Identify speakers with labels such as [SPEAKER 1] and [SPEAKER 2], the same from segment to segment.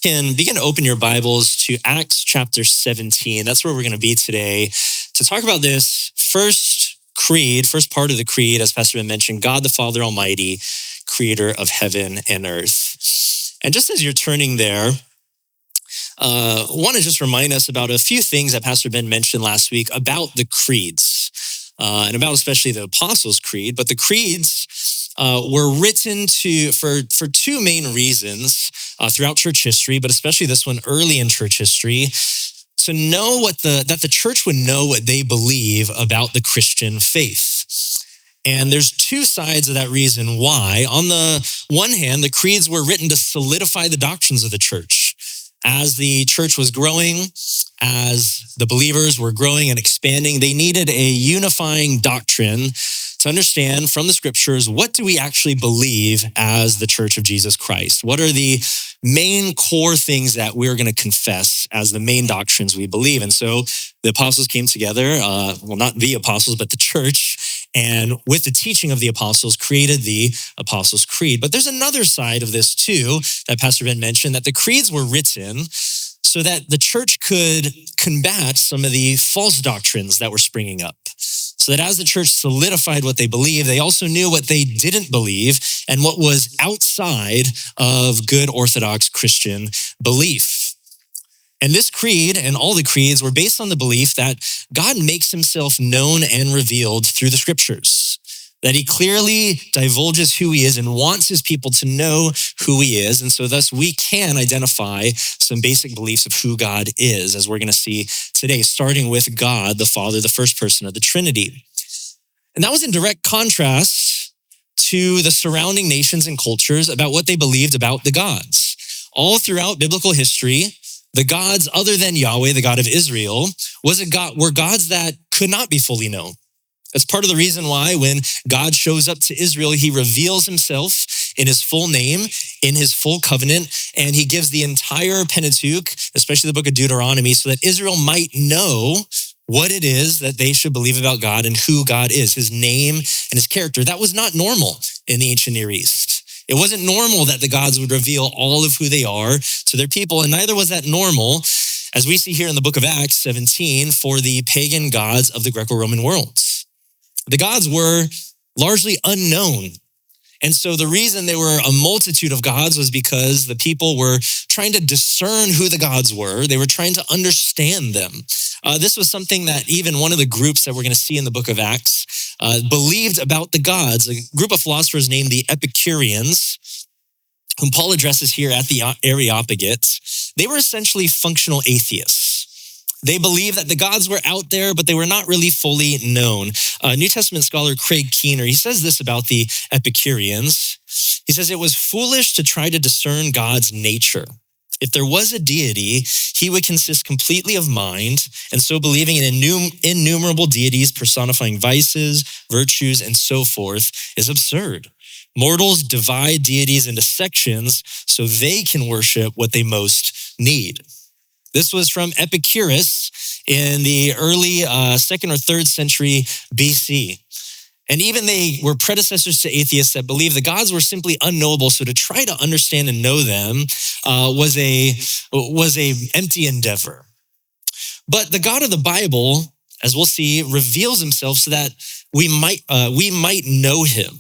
[SPEAKER 1] can begin to open your Bibles to Acts chapter 17. That's where we're going to be today to talk about this first part of the creed, as Pastor Ben mentioned, God the Father Almighty, creator of heaven and earth. And just as you're turning there, I want to just remind us about a few things that Pastor Ben mentioned last week about the creeds, and about especially the Apostles' Creed. But the creeds were written for two main reasons throughout church history, but especially this one early in church history, to know that the church would know what they believe about the Christian faith. And there's two sides of that reason why. On the one hand, the creeds were written to solidify the doctrines of the church. As the church was growing, as the believers were growing and expanding, they needed a unifying doctrine to understand from the scriptures, what do we actually believe as the Church of Jesus Christ? What are the main core things that we're going to confess as the main doctrines we believe? And so the apostles came together, not the apostles, but the church, and with the teaching of the apostles, created the Apostles' Creed. But there's another side of this too, that Pastor Ben mentioned, that the creeds were written so that the church could combat some of the false doctrines that were springing up. So that as the church solidified what they believed, they also knew what they didn't believe and what was outside of good Orthodox Christian belief. And this creed and all the creeds were based on the belief that God makes himself known and revealed through the scriptures, that he clearly divulges who he is and wants his people to know who he is. And so thus we can identify some basic beliefs of who God is, as we're going to see today, starting with God, the Father, the first person of the Trinity. And that was in direct contrast to the surrounding nations and cultures about what they believed about the gods. All throughout biblical history, the gods other than Yahweh, the God of Israel, were gods that could not be fully known. That's part of the reason why when God shows up to Israel, he reveals himself in his full name, in his full covenant, and he gives the entire Pentateuch, especially the book of Deuteronomy, so that Israel might know what it is that they should believe about God and who God is, his name and his character. That was not normal in the ancient Near East. It wasn't normal that the gods would reveal all of who they are to their people, and neither was that normal, as we see here in the book of Acts 17, for the pagan gods of the Greco-Roman world. The gods were largely unknown. And so the reason there were a multitude of gods was because the people were trying to discern who the gods were. They were trying to understand them. This was something that even one of the groups that we're going to see in the book of Acts believed about the gods. A group of philosophers named the Epicureans, whom Paul addresses here at the Areopagus. They were essentially functional atheists. They believed that the gods were out there, but they were not really fully known. New Testament scholar Craig Keener, he says this about the Epicureans. He says, it was foolish to try to discern God's nature. If there was a deity, he would consist completely of mind, and so believing in innumerable deities personifying vices, virtues, and so forth is absurd. Mortals divide deities into sections so they can worship what they most need. This was from Epicurus in the early 2nd or 3rd century BC. And even they were predecessors to atheists that believed the gods were simply unknowable. So to try to understand and know them was a empty endeavor. But the God of the Bible, as we'll see, reveals himself so that we might know him.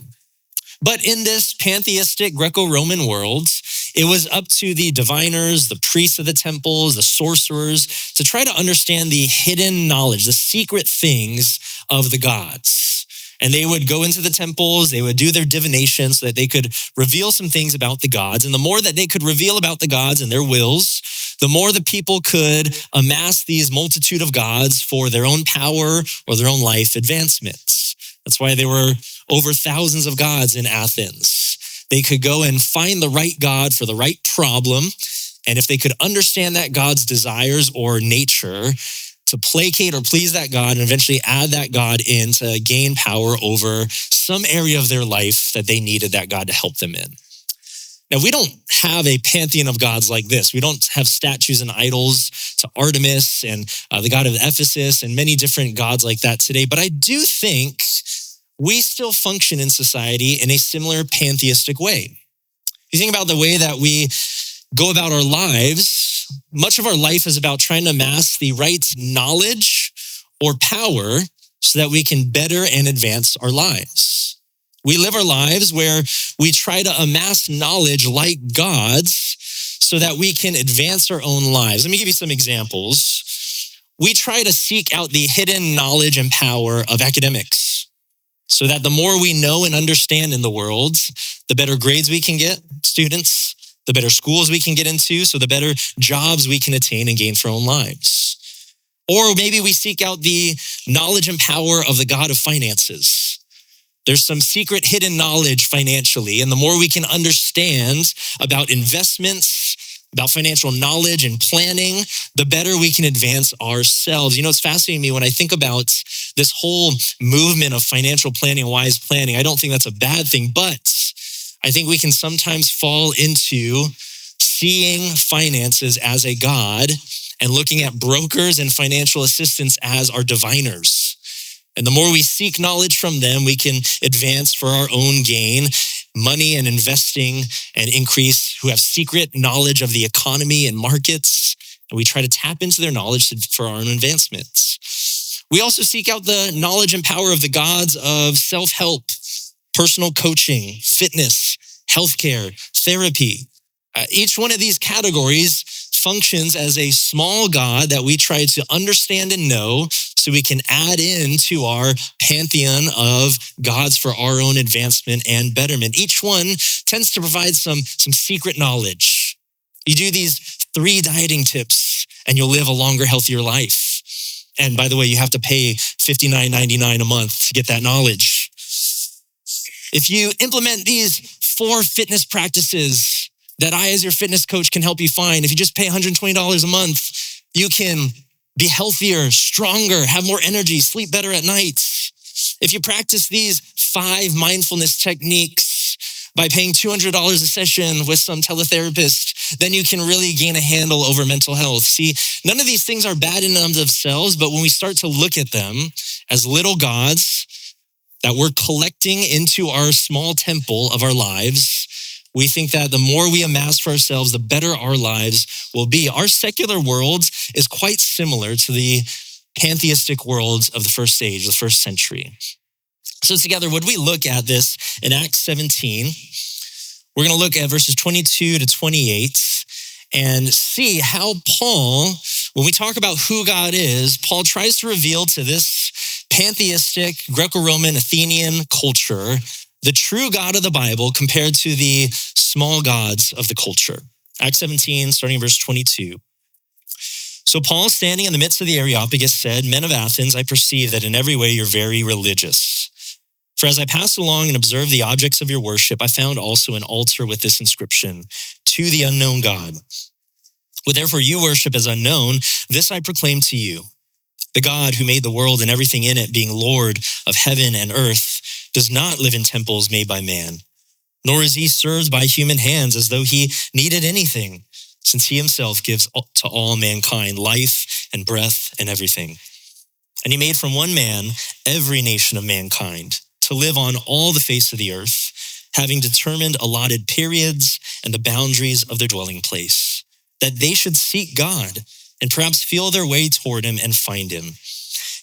[SPEAKER 1] But in this pantheistic Greco-Roman world, it was up to the diviners, the priests of the temples, the sorcerers, to try to understand the hidden knowledge, the secret things of the gods. And they would go into the temples, they would do their divination so that they could reveal some things about the gods. And the more that they could reveal about the gods and their wills, the more the people could amass these multitude of gods for their own power or their own life advancements. That's why there were over thousands of gods in Athens. They could go and find the right God for the right problem. And if they could understand that God's desires or nature, to placate or please that God and eventually add that God in to gain power over some area of their life that they needed that God to help them in. Now, we don't have a pantheon of gods like this. We don't have statues and idols to Artemis and the god of Ephesus and many different gods like that today. But I do think we still function in society in a similar pantheistic way. If you think about the way that we go about our lives, much of our life is about trying to amass the right knowledge or power so that we can better and advance our lives. We live our lives where we try to amass knowledge like God's so that we can advance our own lives. Let me give you some examples. We try to seek out the hidden knowledge and power of academics so that the more we know and understand in the world, the better grades we can get, students, the better schools we can get into, so the better jobs we can attain and gain for our own lives. Or maybe we seek out the knowledge and power of the God of finances. There's some secret hidden knowledge financially, and the more we can understand about investments, about financial knowledge and planning, the better we can advance ourselves. You know, it's fascinating to me when I think about this whole movement of financial planning, wise planning. I don't think that's a bad thing, but I think we can sometimes fall into seeing finances as a god and looking at brokers and financial assistants as our diviners. And the more we seek knowledge from them, we can advance for our own gain, money and investing and increase, who have secret knowledge of the economy and markets. And we try to tap into their knowledge for our own advancements. We also seek out the knowledge and power of the gods of self-help, personal coaching, fitness, healthcare, therapy. Each one of these categories functions as a small god that we try to understand and know so we can add into our pantheon of gods for our own advancement and betterment. Each one tends to provide some secret knowledge. You do these 3 dieting tips and you'll live a longer, healthier life. And by the way, you have to pay $59.99 a month to get that knowledge. If you implement these 4 fitness practices that I, as your fitness coach, can help you find, if you just pay $120 a month, you can be healthier, stronger, have more energy, sleep better at night. If you practice these 5 mindfulness techniques by paying $200 a session with some teletherapist, then you can really gain a handle over mental health. See, none of these things are bad in and of themselves, but when we start to look at them as little gods that we're collecting into our small temple of our lives, we think that the more we amass for ourselves, the better our lives will be. Our secular world is quite similar to the pantheistic worlds of the first age, the first century. So together, when we look at this in Acts 17, we're going to look at verses 22 to 28 and see how Paul, when we talk about who God is, Paul tries to reveal to this pantheistic Greco-Roman Athenian culture the true God of the Bible compared to the small gods of the culture. Acts 17, starting in verse 22. So Paul, standing in the midst of the Areopagus, said, "Men of Athens, I perceive that in every way you're very religious. For as I passed along and observed the objects of your worship, I found also an altar with this inscription, 'To the unknown God.' What therefore you worship as unknown, this I proclaim to you. The God who made the world and everything in it, being Lord of heaven and earth, does not live in temples made by man, nor is he served by human hands as though he needed anything, since he himself gives to all mankind life and breath and everything. And he made from one man every nation of mankind to live on all the face of the earth, having determined allotted periods and the boundaries of their dwelling place, that they should seek God and perhaps feel their way toward him and find him.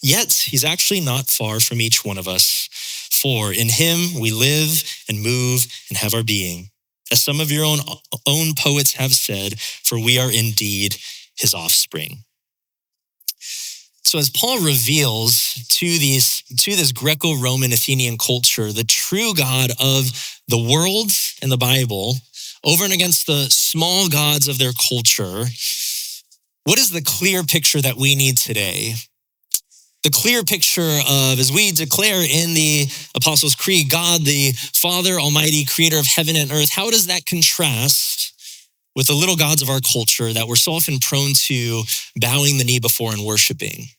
[SPEAKER 1] Yet he's actually not far from each one of us, for in him we live and move and have our being. As some of your own poets have said, for we are indeed his offspring." So as Paul reveals to this Greco-Roman Athenian culture, the true God of the world and the Bible, over and against the small gods of their culture, what is the clear picture that we need today? The clear picture of, as we declare in the Apostles' Creed, God, the Father Almighty, creator of heaven and earth, how does that contrast with the little gods of our culture that we're so often prone to bowing the knee before and worshiping?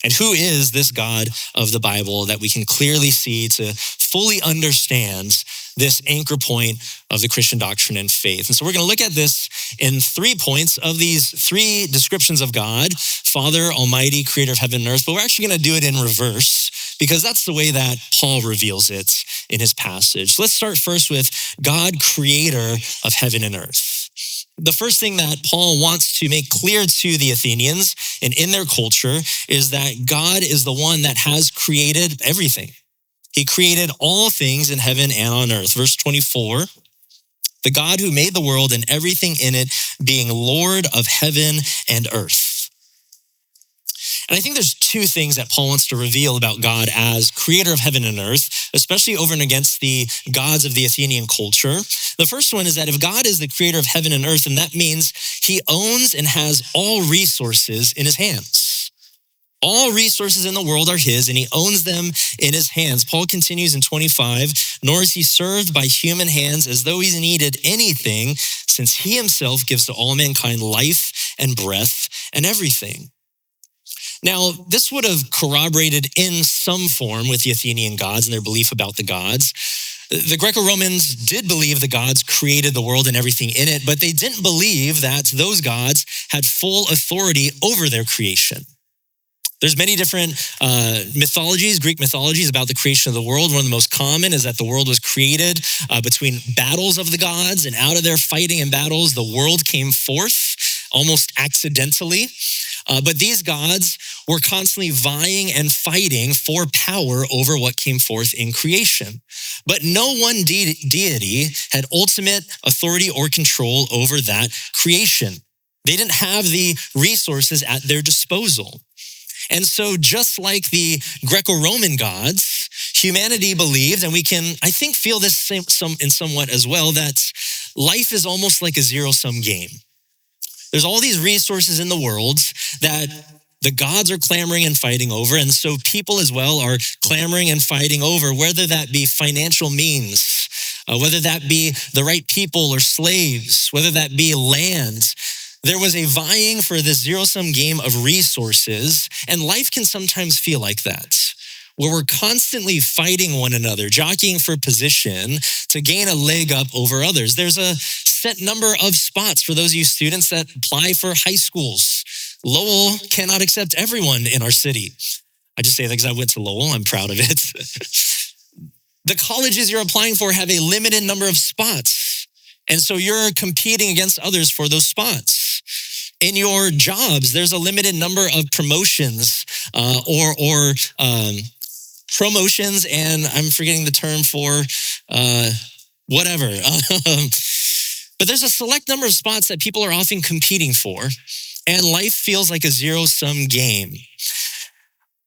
[SPEAKER 1] And who is this God of the Bible that we can clearly see to fully understand this anchor point of the Christian doctrine and faith? And so we're going to look at this in 3 points of these 3 descriptions of God: Father, Almighty, creator of heaven and earth. But we're actually going to do it in reverse because that's the way that Paul reveals it in his passage. Let's start first with God, creator of heaven and earth. The first thing that Paul wants to make clear to the Athenians and in their culture is that God is the one that has created everything. He created all things in heaven and on earth. Verse 24, the God who made the world and everything in it, being Lord of heaven and earth. And I think there's two things that Paul wants to reveal about God as creator of heaven and earth, especially over and against the gods of the Athenian culture. The first one is that if God is the creator of heaven and earth, then that means he owns and has all resources in his hands. All resources in the world are his, and he owns them in his hands. Paul continues in 25, nor is he served by human hands as though he needed anything, since he himself gives to all mankind life and breath and everything. Now, this would have corroborated in some form with the Athenian gods and their belief about the gods. The Greco-Romans did believe the gods created the world and everything in it, but they didn't believe that those gods had full authority over their creation. There's many different mythologies, Greek mythologies about the creation of the world. One of the most common is that the world was created between battles of the gods, and out of their fighting and battles, the world came forth almost accidentally. But these gods were constantly vying and fighting for power over what came forth in creation. But no one deity had ultimate authority or control over that creation. They didn't have the resources at their disposal. And so just like the Greco-Roman gods, humanity believed, and we can, I think, feel this in somewhat as well, that life is almost like a zero-sum game. There's all these resources in the world that the gods are clamoring and fighting over, and so people as well are clamoring and fighting over, whether that be financial means, whether that be the right people or slaves, whether that be land. There was a vying for this zero-sum game of resources, and life can sometimes feel like that, where we're constantly fighting one another, jockeying for position to gain a leg up over others. There's a set number of spots for those of you students that apply for high schools. Lowell cannot accept everyone in our city. I just say that because I went to Lowell. I'm proud of it. The colleges you're applying for have a limited number of spots. And so you're competing against others for those spots. In your jobs, there's a limited number of promotions or promotions, and I'm forgetting the term for whatever. But there's a select number of spots that people are often competing for, and life feels like a zero-sum game.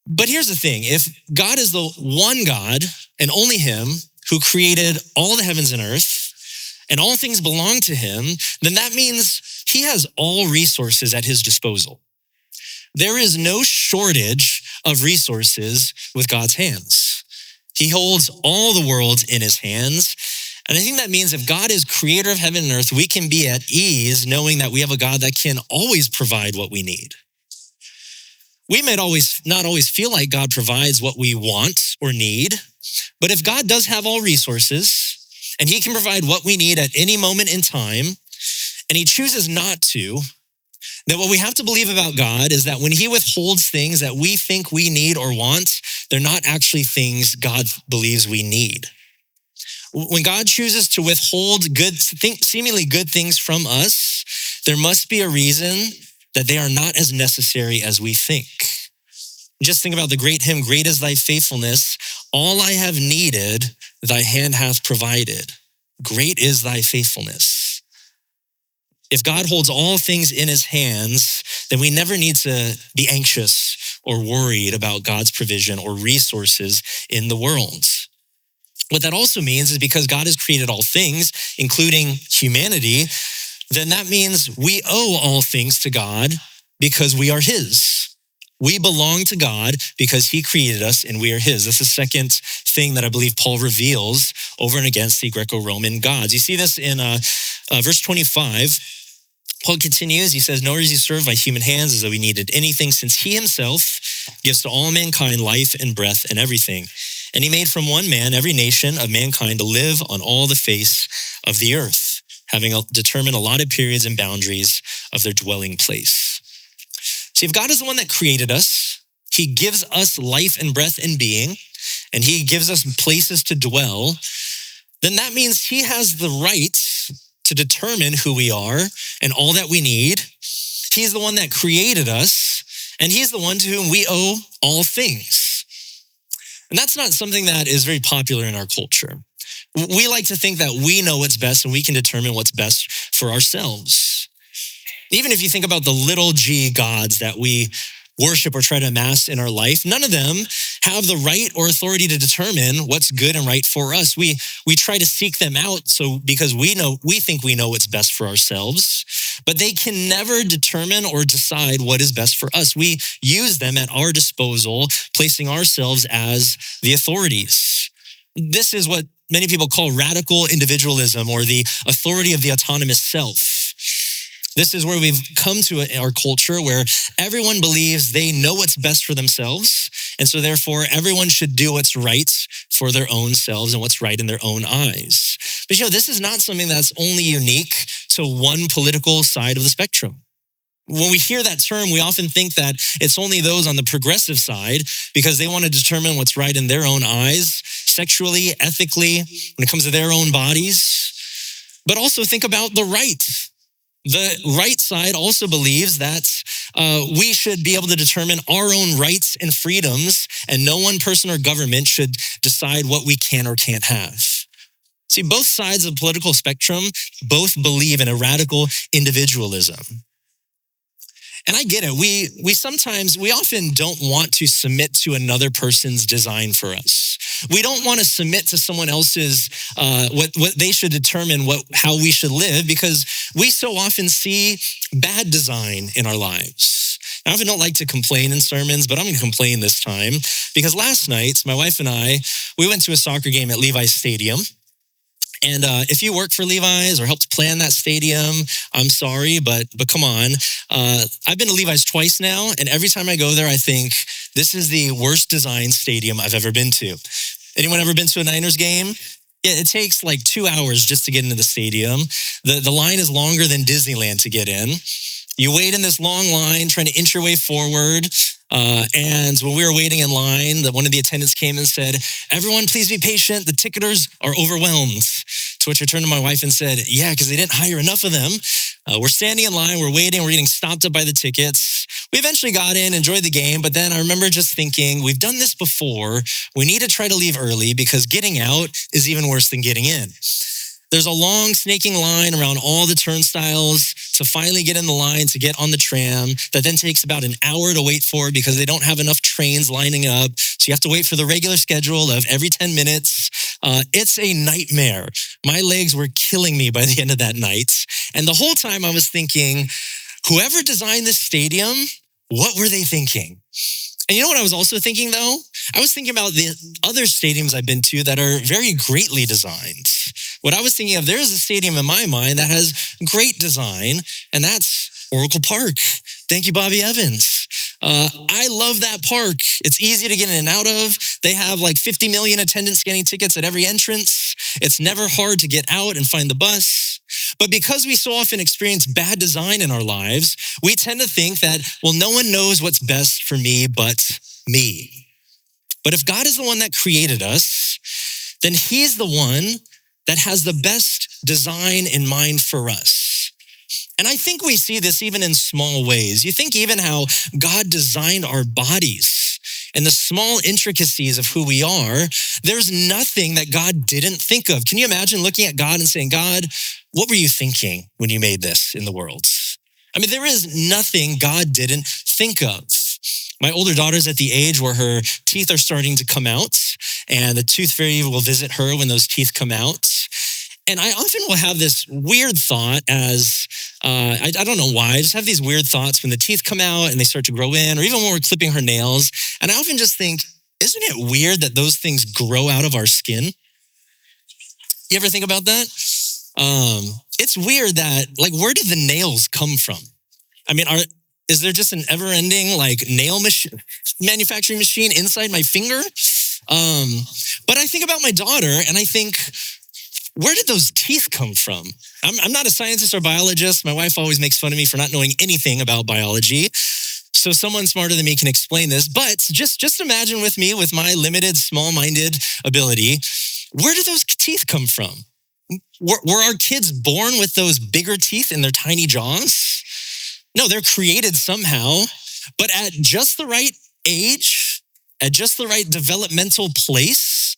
[SPEAKER 1] But here's the thing. If God is the one God, and only him, who created all the heavens and earth, and all things belong to him, then that means he has all resources at his disposal. There is no shortage of resources with God's hands. He holds all the world in his hands. And I think that means if God is creator of heaven and earth, we can be at ease knowing that we have a God that can always provide what we need. We might not always feel like God provides what we want or need, but if God does have all resources and he can provide what we need at any moment in time, and he chooses not to, then what we have to believe about God is that when he withholds things that we think we need or want, they're not actually things God believes we need. When God chooses to withhold seemingly good things from us, there must be a reason that they are not as necessary as we think. Just think about the great hymn, "Great is thy faithfulness. All I have needed, thy hand hath provided. Great is thy faithfulness." If God holds all things in his hands, then we never need to be anxious or worried about God's provision or resources in the world. What that also means is because God has created all things, including humanity, then that means we owe all things to God because we are his. We belong to God because he created us and we are his. That's the second thing that I believe Paul reveals over and against the Greco-Roman gods. You see this in verse 25. Paul continues, he says, "Nor is he served by human hands as though he needed anything, since he himself gives to all mankind life and breath and everything. And he made from one man every nation of mankind to live on all the face of the earth, having determined allotted periods and boundaries of their dwelling place." See, if God is the one that created us, he gives us life and breath and being, and he gives us places to dwell, then that means he has the right to determine who we are and all that we need. He's the one that created us, and he's the one to whom we owe all things. And that's not something that is very popular in our culture. We like to think that we know what's best and we can determine what's best for ourselves. Even if you think about the little g gods that we worship or try to amass in our life, none of them have the right or authority to determine what's good and right for us. We try to seek them out because we think we know what's best for ourselves, but they can never determine or decide what is best for us. We use them at our disposal, placing ourselves as the authorities. This is what many people call radical individualism, or the authority of the autonomous self. This is where we've come to our culture, where everyone believes they know what's best for themselves. And so therefore, everyone should do what's right for their own selves and what's right in their own eyes. But this is not something that's only unique to one political side of the spectrum. When we hear that term, we often think that it's only those on the progressive side because they want to determine what's right in their own eyes, sexually, ethically, when it comes to their own bodies. But also think about the right. The right side also believes that we should be able to determine our own rights and freedoms, and no one person or government should decide what we can or can't have. See, both sides of the political spectrum both believe in a radical individualism. And I get it. We often don't want to submit to another person's design for us. We don't want to submit to someone else's, what they should determine how we should live, because we so often see bad design in our lives. I often don't like to complain in sermons, but I'm going to complain this time, because last night, my wife and I, we went to a soccer game at Levi's Stadium. And if you work for Levi's or helped plan that stadium, I'm sorry, but come on. I've been to Levi's twice now, and every time I go there, I think this is the worst designed stadium I've ever been to. Anyone ever been to a Niners game? Yeah, it takes like 2 hours just to get into the stadium. The line is longer than Disneyland to get in. You wait in this long line trying to inch your way forward. And when we were waiting in line, one of the attendants came and said, "Everyone, please be patient. The ticketers are overwhelmed." To which I turned to my wife and said, "Yeah, because they didn't hire enough of them. We're standing in line, we're waiting, we're getting stopped up by the tickets." We eventually got in, enjoyed the game, but then I remember just thinking, we've done this before. We need to try to leave early because getting out is even worse than getting in. There's a long snaking line around all the turnstiles to finally get in the line to get on the tram. That then takes about an hour to wait for because they don't have enough trains lining up. So you have to wait for the regular schedule of every 10 minutes. It's a nightmare. My legs were killing me by the end of that night. And the whole time I was thinking, whoever designed this stadium, what were they thinking? And you know what I was also thinking, though? I was thinking about the other stadiums I've been to that are very greatly designed. What I was thinking of, there's a stadium in my mind that has great design, and that's Oracle Park. Thank you, Bobby Evans. I love that park. It's easy to get in and out of. They have like 50 million attendants getting tickets at every entrance. It's never hard to get out and find the bus. But because we so often experience bad design in our lives, we tend to think that, well, no one knows what's best for me but me. But if God is the one that created us, then he's the one that has the best design in mind for us. And I think we see this even in small ways. You think even how God designed our bodies and the small intricacies of who we are, there's nothing that God didn't think of. Can you imagine looking at God and saying, "God, what were you thinking when you made this in the world?" I mean, there is nothing God didn't think of. My older daughter's at the age where her teeth are starting to come out, and the tooth fairy will visit her when those teeth come out. And I often will have this weird thought as, I don't know why, I just have these weird thoughts when the teeth come out and they start to grow in, or even when we're clipping her nails. And I often just think, isn't it weird that those things grow out of our skin? You ever think about that? It's weird that, like, where did the nails come from? I mean, is there just an ever-ending, like, nail manufacturing machine inside my finger? But I think about my daughter and I think, where did those teeth come from? I'm not a scientist or biologist. My wife always makes fun of me for not knowing anything about biology. So someone smarter than me can explain this. But just imagine with me, with my limited, small-minded ability, where did those teeth come from? Were our kids born with those bigger teeth in their tiny jaws? No, they're created somehow, but at just the right age, at just the right developmental place,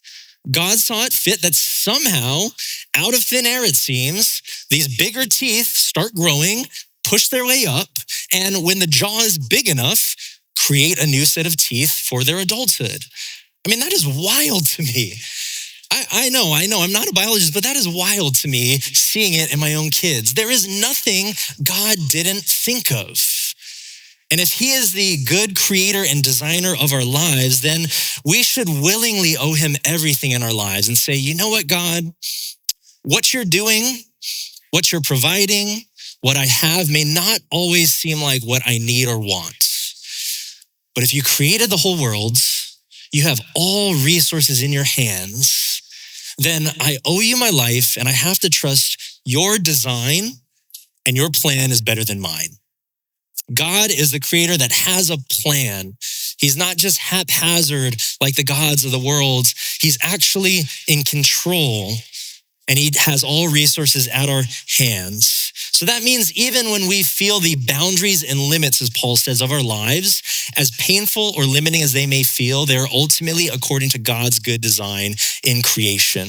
[SPEAKER 1] God saw it fit that somehow, out of thin air it seems, these bigger teeth start growing, push their way up, and when the jaw is big enough, create a new set of teeth for their adulthood. I mean, that is wild to me. I know, I'm not a biologist, but that is wild to me, seeing it in my own kids. There is nothing God didn't think of. And if he is the good creator and designer of our lives, then we should willingly owe him everything in our lives and say, you know what, God, what you're doing, what you're providing, what I have may not always seem like what I need or want. But if you created the whole world, you have all resources in your hands, then I owe you my life and I have to trust your design and your plan is better than mine. God is the creator that has a plan. He's not just haphazard like the gods of the world. He's actually in control and he has all resources at our hands. So that means even when we feel the boundaries and limits, as Paul says, of our lives, as painful or limiting as they may feel, they're ultimately according to God's good design in creation.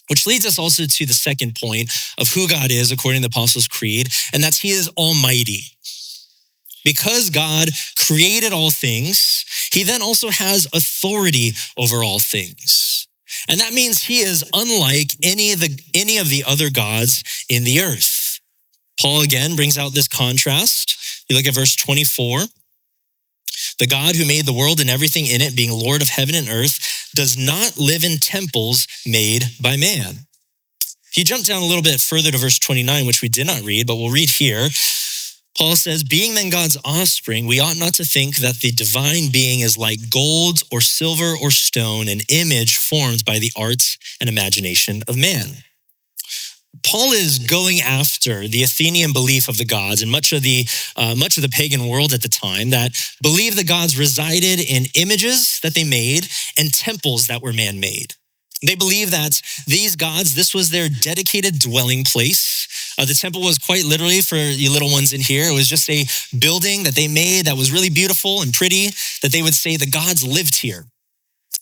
[SPEAKER 1] Which leads us also to the second point of who God is according to the Apostles' Creed, and that's he is almighty. Because God created all things, he then also has authority over all things. And that means he is unlike any of the other gods in the earth. Paul again brings out this contrast. You look at verse 24. The God who made the world and everything in it, being Lord of heaven and earth, does not live in temples made by man. If you jump down a little bit further to verse 29, which we did not read, but we'll read here. Paul says, being then God's offspring, we ought not to think that the divine being is like gold or silver or stone, an image formed by the arts and imagination of man. Paul is going after the Athenian belief of the gods and much of the pagan world at the time that believed the gods resided in images that they made and temples that were man-made. They believed that these gods, this was their dedicated dwelling place. The temple was quite literally, for you little ones in here, it was just a building that they made that was really beautiful and pretty, that they would say the gods lived here.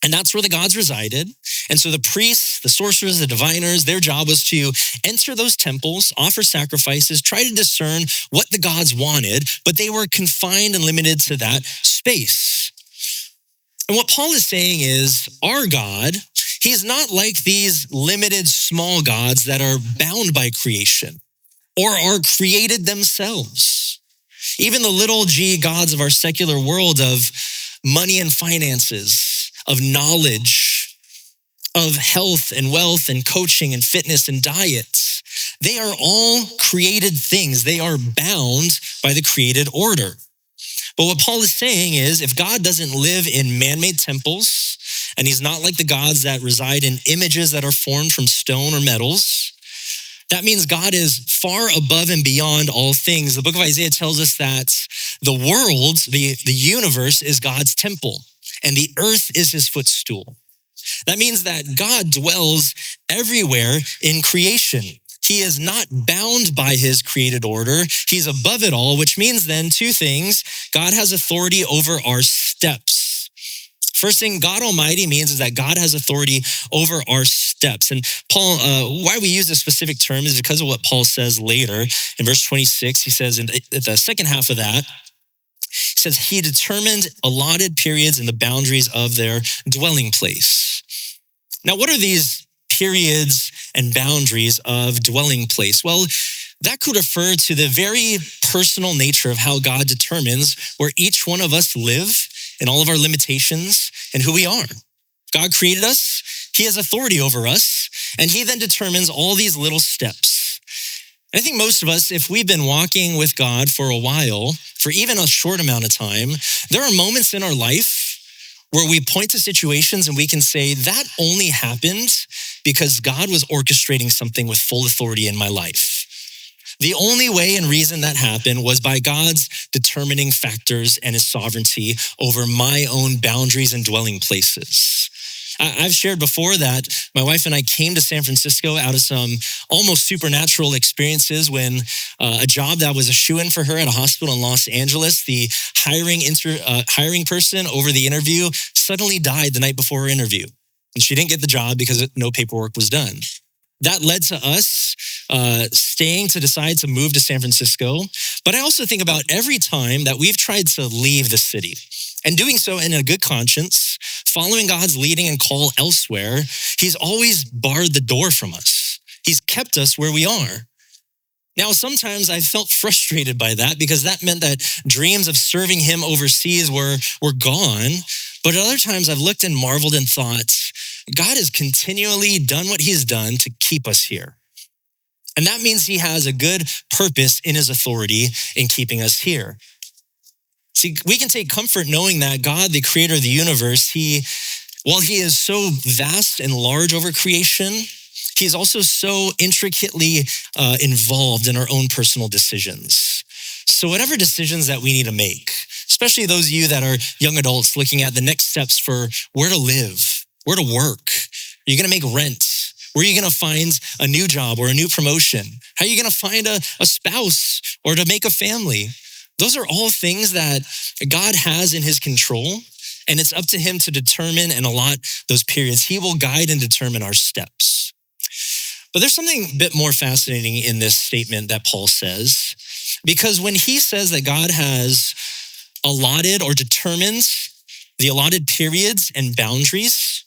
[SPEAKER 1] And that's where the gods resided. And so the priests, the sorcerers, the diviners, their job was to enter those temples, offer sacrifices, try to discern what the gods wanted, but they were confined and limited to that space. And what Paul is saying is, our God, he's not like these limited small gods that are bound by creation or are created themselves. Even the little g gods of our secular world of money and finances, of knowledge, of health and wealth and coaching and fitness and diets, they are all created things. They are bound by the created order. But what Paul is saying is, if God doesn't live in man-made temples, and he's not like the gods that reside in images that are formed from stone or metals, that means God is far above and beyond all things. The book of Isaiah tells us that the world, the universe, is God's temple, and the earth is his footstool. That means that God dwells everywhere in creation. He is not bound by his created order. He's above it all, which means then two things. God has authority over our steps. First thing God Almighty means is that God has authority over our steps. And Paul, why we use this specific term is because of what Paul says later in verse 26. He says in the second half of that, he says he determined allotted periods and the boundaries of their dwelling place. Now, what are these periods and boundaries of dwelling place? Well, that could refer to the very personal nature of how God determines where each one of us live and all of our limitations and who we are. God created us, he has authority over us, and he then determines all these little steps. And I think most of us, if we've been walking with God for a while, for even a short amount of time, there are moments in our life where we point to situations and we can say, that only happened because God was orchestrating something with full authority in my life. The only way and reason that happened was by God's determining factors and his sovereignty over my own boundaries and dwelling places. I've shared before that my wife and I came to San Francisco out of some almost supernatural experiences when a job that was a shoo-in for her at a hospital in Los Angeles, the hiring person over the interview suddenly died the night before her interview. And she didn't get the job because no paperwork was done. That led to us staying to decide to move to San Francisco. But I also think about every time that we've tried to leave the city and doing so in a good conscience, following God's leading and call elsewhere, he's always barred the door from us. He's kept us where we are. Now, sometimes I felt frustrated by that because that meant that dreams of serving him overseas were gone. But at other times I've looked and marveled and thought, God has continually done what he's done to keep us here. And that means he has a good purpose in his authority in keeping us here. See, we can take comfort knowing that God, the creator of the universe, while he is so vast and large over creation, he's also so intricately involved in our own personal decisions. So whatever decisions that we need to make, especially those of you that are young adults looking at the next steps for where to live, where to work, are you going to make rent? Where are you going to find a new job or a new promotion? How are you going to find a spouse or to make a family? Those are all things that God has in his control, and it's up to him to determine and allot those periods. He will guide and determine our steps. But there's something a bit more fascinating in this statement that Paul says, because when he says that God has allotted or determined the allotted periods and boundaries,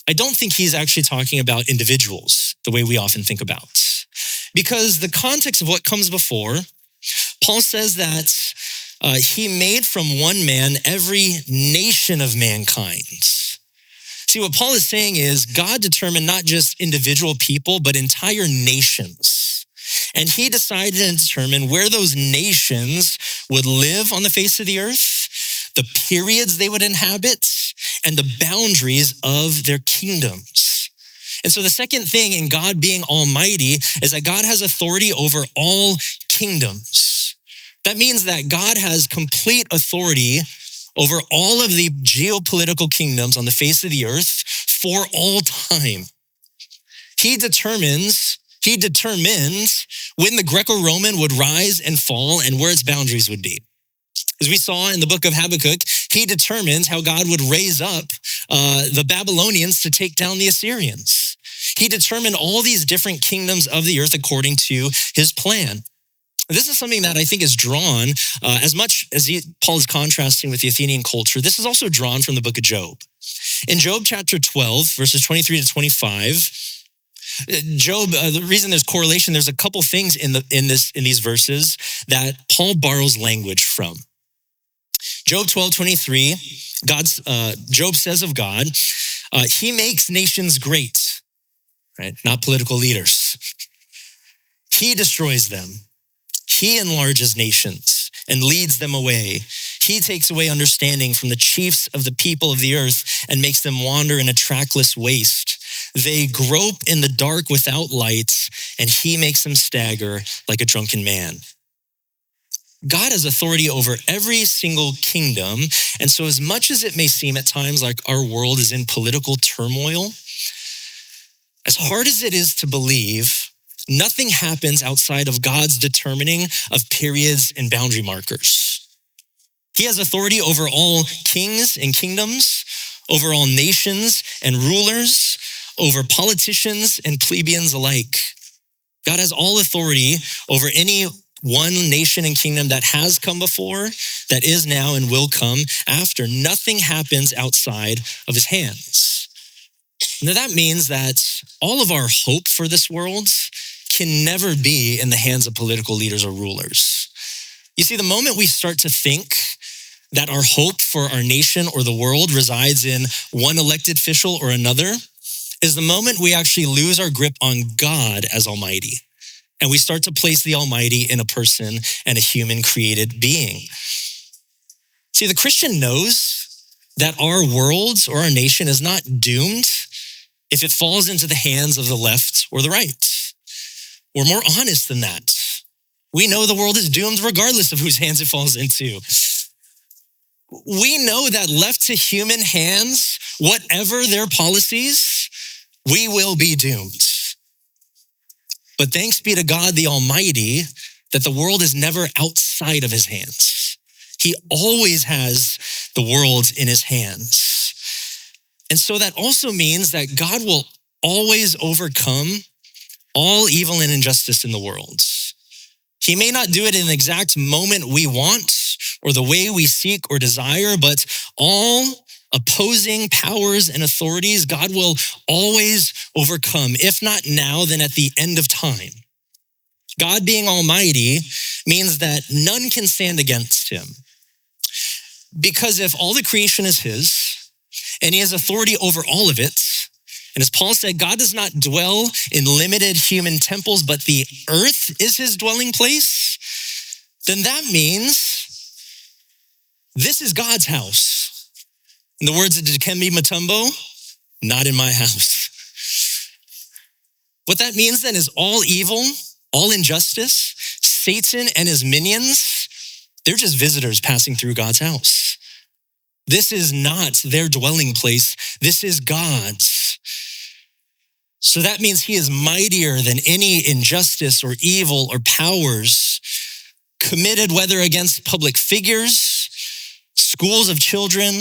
[SPEAKER 1] I don't think he's actually talking about individuals the way we often think about. Because the context of what comes before, Paul says that he made from one man every nation of mankind. See, what Paul is saying is God determined not just individual people, but entire nations. And he decided and determined where those nations would live on the face of the earth, the periods they would inhabit, and the boundaries of their kingdoms. And so the second thing in God being almighty is that God has authority over all kingdoms. That means that God has complete authority over all of the geopolitical kingdoms on the face of the earth for all time. He determined when the Greco-Roman would rise and fall and where its boundaries would be. As we saw in the book of Habakkuk, he determined how God would raise up the Babylonians to take down the Assyrians. He determined all these different kingdoms of the earth according to his plan. This is something that I think is drawn, as much as Paul is contrasting with the Athenian culture, this is also drawn from the book of Job. In Job chapter 12, verses 23 to 25, Job, the reason there's correlation, there's a couple things in these verses that Paul borrows language from. Job 12:23, Job says of God, he makes nations great, right? Not political leaders. He destroys them. He enlarges nations and leads them away. He takes away understanding from the chiefs of the people of the earth and makes them wander in a trackless waste. They grope in the dark without lights, and he makes them stagger like a drunken man. God has authority over every single kingdom. And so as much as it may seem at times like our world is in political turmoil, as hard as it is to believe, nothing happens outside of God's determining of periods and boundary markers. He has authority over all kings and kingdoms, over all nations and rulers, over politicians and plebeians alike. God has all authority over any one nation and kingdom that has come before, that is now and will come after. Nothing happens outside of his hands. Now that means that all of our hope for this world can never be in the hands of political leaders or rulers. You see, the moment we start to think that our hope for our nation or the world resides in one elected official or another is the moment we actually lose our grip on God as Almighty. And we start to place the Almighty in a person and a human created being. See, the Christian knows that our world or our nation is not doomed if it falls into the hands of the left or the right. We're more honest than that. We know the world is doomed regardless of whose hands it falls into. We know that left to human hands, whatever their policies, we will be doomed. But thanks be to God the Almighty that the world is never outside of his hands. He always has the world in his hands. And so that also means that God will always overcome all evil and injustice in the world. He may not do it in the exact moment we want or the way we seek or desire, but all opposing powers and authorities, God will always overcome. If not now, then at the end of time. God being almighty means that none can stand against him. Because if all the creation is his, and he has authority over all of it, and as Paul said, God does not dwell in limited human temples, but the earth is his dwelling place, then that means this is God's house. In the words of Dikembe Mutombo, not in my house. What that means then is all evil, all injustice, Satan and his minions, they're just visitors passing through God's house. This is not their dwelling place. This is God's. So that means he is mightier than any injustice or evil or powers committed, whether against public figures, schools of children,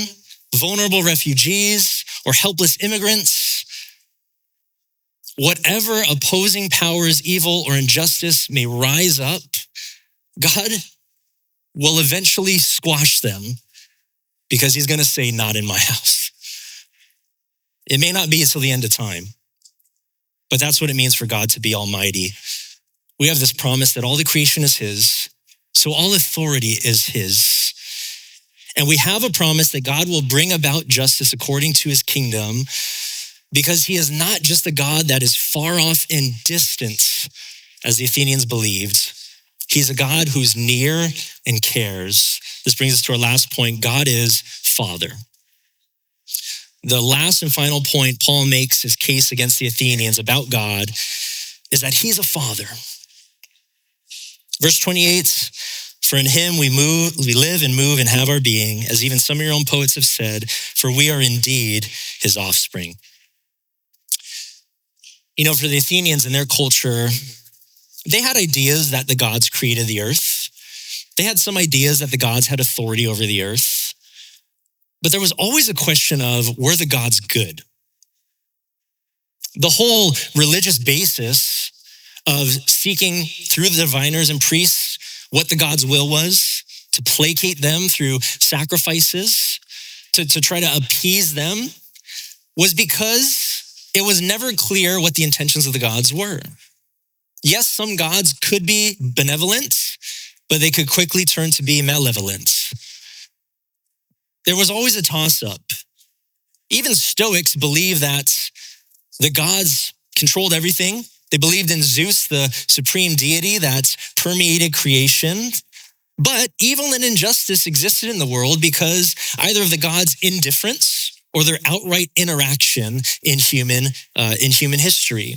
[SPEAKER 1] vulnerable refugees, or helpless immigrants. Whatever opposing powers, evil, or injustice may rise up, God will eventually squash them because he's going to say, not in my house. It may not be until the end of time, but that's what it means for God to be almighty. We have this promise that all the creation is his, so all authority is his. And we have a promise that God will bring about justice according to his kingdom, because he is not just a God that is far off in distance, as the Athenians believed. He's a God who's near and cares. This brings us to our last point. God is Father. The last and final point Paul makes his case against the Athenians about God is that he's a father. Verse 28, for in him we live and move and have our being, as even some of your own poets have said, for we are indeed his offspring. You know, for the Athenians in their culture, they had ideas that the gods created the earth. They had some ideas that the gods had authority over the earth. But there was always a question of, were the gods good? The whole religious basis of seeking through the diviners and priests what the God's will was, to placate them through sacrifices, to try to appease them, was because it was never clear what the intentions of the gods were. Yes, some gods could be benevolent, but they could quickly turn to be malevolent. There was always a toss-up. Even Stoics believed that the gods controlled everything. They believed in Zeus, the supreme deity that permeated creation. But evil and injustice existed in the world because either of the gods' indifference or their outright interaction in human history.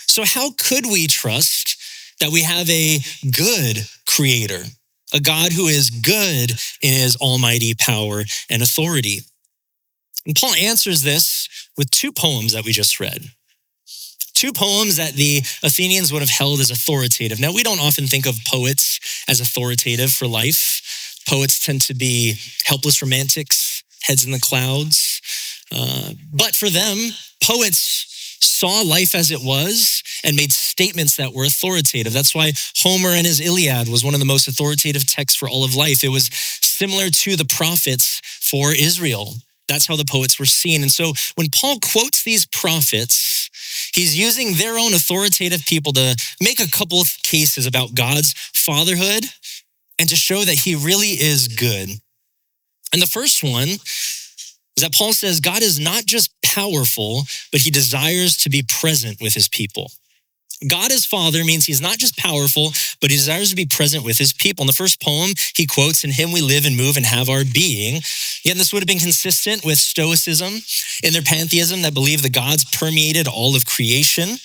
[SPEAKER 1] So how could we trust that we have a good creator, a God who is good in his almighty power and authority? And Paul answers this with two poems that we just read. Two poems that the Athenians would have held as authoritative. Now, we don't often think of poets as authoritative for life. Poets tend to be helpless romantics, heads in the clouds. But for them, poets saw life as it was and made statements that were authoritative. That's why Homer and his Iliad was one of the most authoritative texts for all of life. It was similar to the prophets for Israel. That's how the poets were seen. And so when Paul quotes these prophets, he's using their own authoritative people to make a couple of cases about God's fatherhood and to show that he really is good. And the first one is that Paul says God is not just powerful, but he desires to be present with his people. God as Father means he's not just powerful, but he desires to be present with his people. In the first poem, he quotes, in him we live and move and have our being. Again, this would have been consistent with Stoicism in their pantheism that believed the gods permeated all of creation.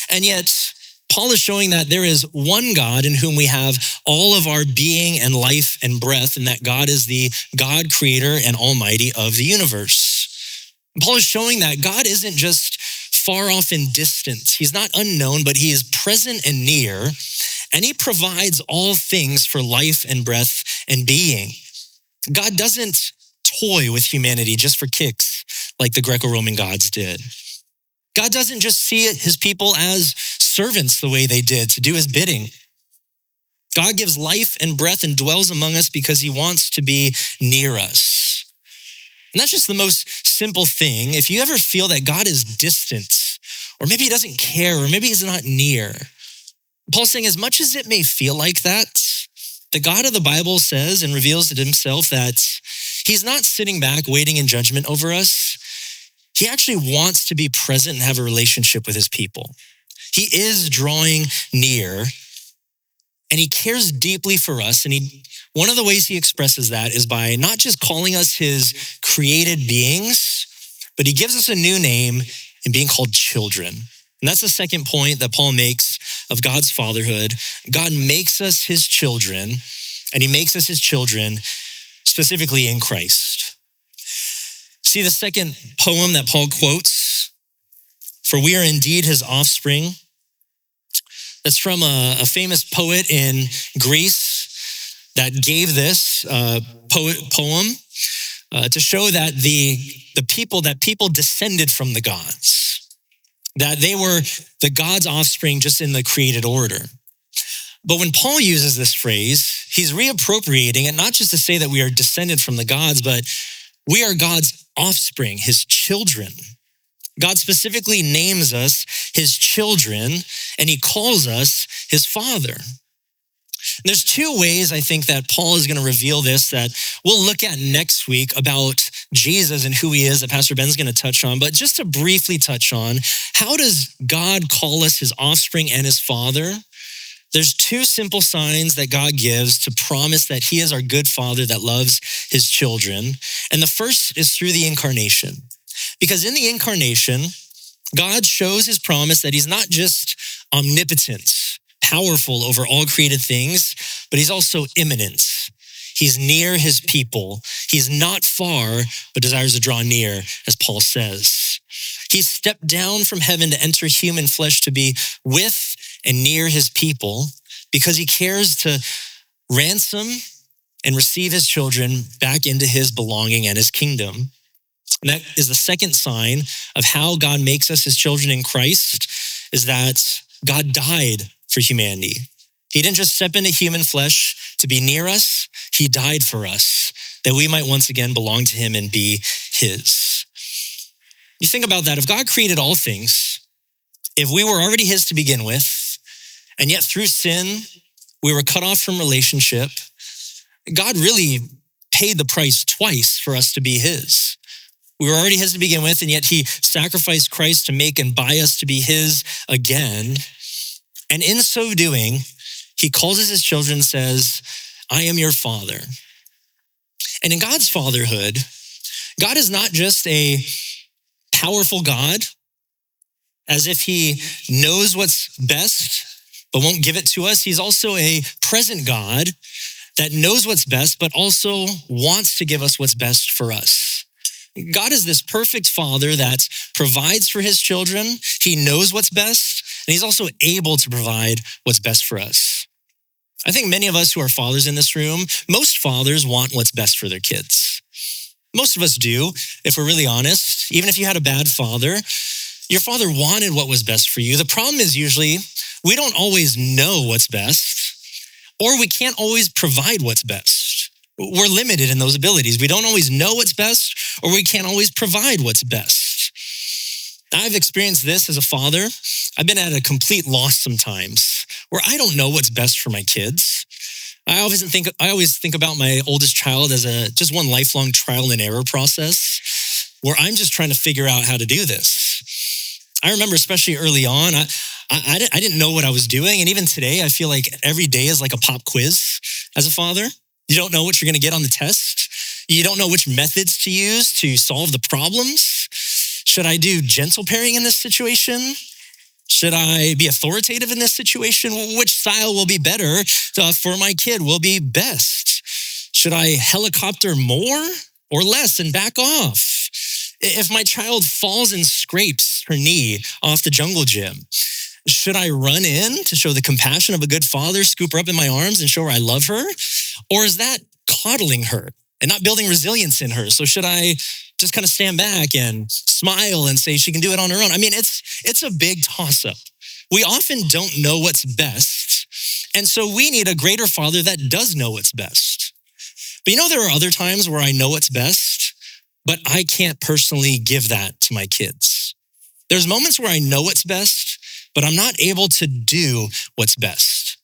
[SPEAKER 1] And yet, Paul is showing that there is one God in whom we have all of our being and life and breath, and that God is the God, creator, and almighty of the universe. Paul is showing that God isn't just far off in distance. He's not unknown, but he is present and near, and he provides all things for life and breath and being. God doesn't toy with humanity just for kicks like the Greco-Roman gods did. God doesn't just see his people as servants the way they did to do his bidding. God gives life and breath and dwells among us because he wants to be near us. And that's just the most simple thing. If you ever feel that God is distant, or maybe he doesn't care, or maybe he's not near, Paul's saying as much as it may feel like that, the God of the Bible says and reveals it himself that he's not sitting back waiting in judgment over us. He actually wants to be present and have a relationship with his people. He is drawing near, and he cares deeply for us. And one of the ways he expresses that is by not just calling us his created beings, but he gives us a new name in being called children. And that's the second point that Paul makes of God's fatherhood. God makes us his children, and he makes us his children specifically in Christ. See the second poem that Paul quotes, "For we are indeed his offspring." That's from a famous poet in Greece that gave this poem to show that the people descended from the gods, that they were the God's offspring just in the created order. But when Paul uses this phrase, he's reappropriating it, not just to say that we are descended from the gods, but we are God's offspring, his children. God specifically names us his children, and he calls us his father. And there's two ways I think that Paul is going to reveal this that we'll look at next week about Jesus and who he is that Pastor Ben's going to touch on. But just to briefly touch on, how does God call us his offspring and his father? There's two simple signs that God gives to promise that he is our good father that loves his children. And the first is through the incarnation. Because in the incarnation, God shows his promise that he's not just omnipotent, powerful over all created things, but he's also immanent. He's near his people. He's not far, but desires to draw near, as Paul says. He stepped down from heaven to enter human flesh to be with and near his people because he cares to ransom and receive his children back into his belonging and his kingdom. And that is the second sign of how God makes us his children in Christ, is that God died for humanity. He didn't just step into human flesh to be near us. He died for us that we might once again belong to him and be his. You think about that. If God created all things, if we were already his to begin with, and yet through sin, we were cut off from relationship, God really paid the price twice for us to be his. We were already his to begin with, and yet he sacrificed Christ to make and buy us to be his again. And in so doing, he calls us his children and says, I am your father. And in God's fatherhood, God is not just a powerful God, as if he knows what's best, but won't give it to us. He's also a present God that knows what's best, but also wants to give us what's best for us. God is this perfect father that provides for his children. He knows what's best, and he's also able to provide what's best for us. I think many of us who are fathers in this room, most fathers want what's best for their kids. Most of us do, if we're really honest. Even if you had a bad father, your father wanted what was best for you. The problem is usually we don't always know what's best, or we can't always provide what's best. We're limited in those abilities. We don't always know what's best, or we can't always provide what's best. I've experienced this as a father. I've been at a complete loss sometimes where I don't know what's best for my kids. I always think about my oldest child as just one lifelong trial and error process where I'm just trying to figure out how to do this. I remember especially early on, I didn't know what I was doing. And even today, I feel like every day is like a pop quiz as a father. You don't know what you're going to get on the test. You don't know which methods to use to solve the problems. Should I do gentle parenting in this situation? Should I be authoritative in this situation? Which style will be better for my kid, will be best? Should I helicopter more or less and back off? If my child falls and scrapes her knee off the jungle gym, should I run in to show the compassion of a good father, scoop her up in my arms and show her I love her? Or is that coddling her and not building resilience in her? So should I just kind of stand back and smile and say she can do it on her own? I mean, it's a big toss-up. We often don't know what's best. And so we need a greater father that does know what's best. But there are other times where I know what's best, but I can't personally give that to my kids. There's moments where I know what's best, but I'm not able to do what's best.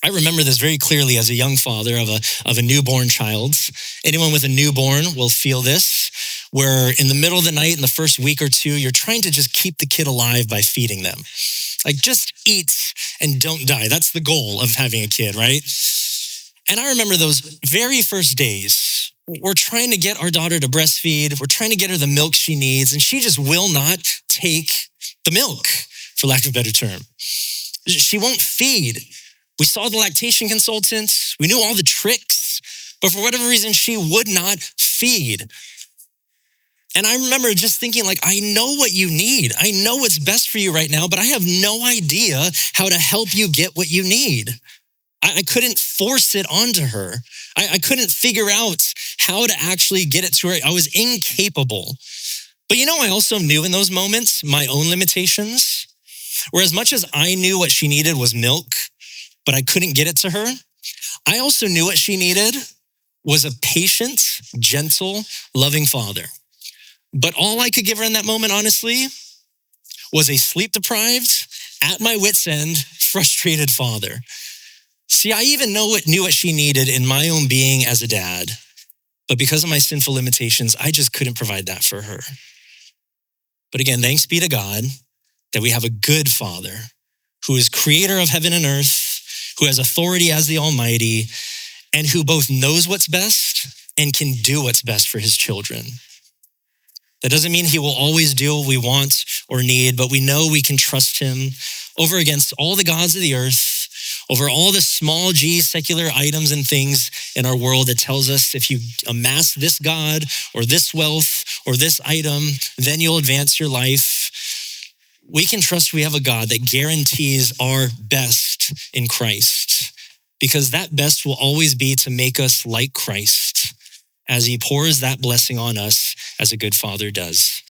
[SPEAKER 1] I remember this very clearly as a young father of a newborn child. Anyone with a newborn will feel this, where in the middle of the night, in the first week or two, you're trying to just keep the kid alive by feeding them. Like, just eat and don't die. That's the goal of having a kid, right? And I remember those very first days. We're trying to get our daughter to breastfeed. We're trying to get her the milk she needs, and she just will not take the milk, for lack of a better term. She won't feed. We saw the lactation consultants. We knew all the tricks, but for whatever reason, she would not feed. And I remember just thinking, like, I know what you need. I know what's best for you right now, but I have no idea how to help you get what you need. I couldn't force it onto her. I couldn't figure out how to actually get it to her. I was incapable. But I also knew in those moments my own limitations. Where as much as I knew what she needed was milk, but I couldn't get it to her, I also knew what she needed was a patient, gentle, loving father. But all I could give her in that moment, honestly, was a sleep-deprived, at my wit's end, frustrated father. See, I even knew what she needed in my own being as a dad, but because of my sinful limitations, I just couldn't provide that for her. But again, thanks be to God that we have a good Father who is creator of heaven and earth, who has authority as the Almighty, and who both knows what's best and can do what's best for his children. That doesn't mean he will always do what we want or need, but we know we can trust him over against all the gods of the earth, over all the small g secular items and things in our world that tells us if you amass this god or this wealth or this item, then you'll advance your life. We can trust we have a God that guarantees our best in Christ, because that best will always be to make us like Christ as he pours that blessing on us as a good father does.